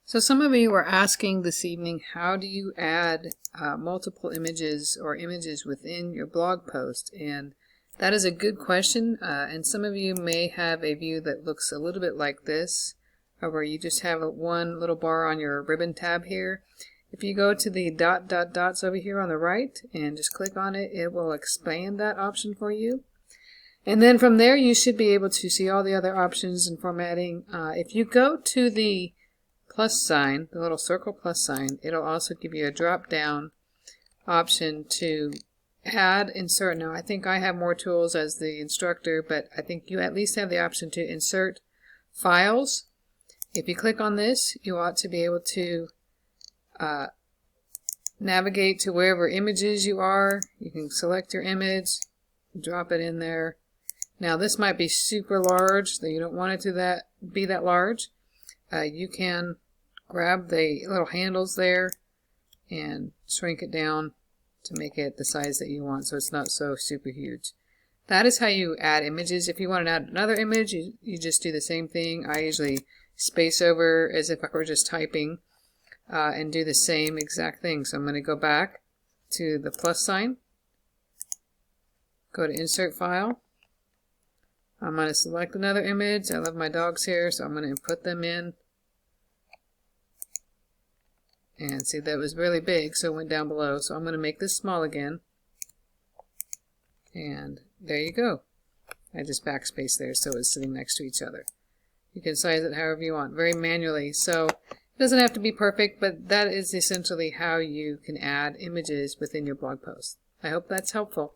So some of you were asking this evening, how do you add multiple images or images within your blog post? And that is a good question. And some of you may have a view that looks a little bit like this, where you just have one little bar on your ribbon tab here. If you go to the dots over here on the right and just click on it, it will expand that option for you. And then from there you should be able to see all the other options and formatting. If you go to the plus sign, the little circle plus sign, it'll also give you a drop down option to add, insert. Now I think I have more tools as the instructor, but I think you at least have the option to insert files. If you click on this, you ought to be able to navigate to wherever images you are. You can select your image, drop it in there. Now this might be super large, so you don't want it to be that large. You can grab the little handles there and shrink it down to make it the size that you want, so it's not so super huge. That is how you add images. If you want to add another image, you just do the same thing. I usually space over as if I were just typing and do the same exact thing. So I'm going to go back to the plus sign, go to insert file. I'm going to select another image. I love my dogs here, so I'm going to put them in. And see, that was really big, so it went down below. So I'm going to make this small again. And there you go. I just backspace there so it's sitting next to each other. You can size it however you want, very manually. So it doesn't have to be perfect, but that is essentially how you can add images within your blog post. I hope that's helpful.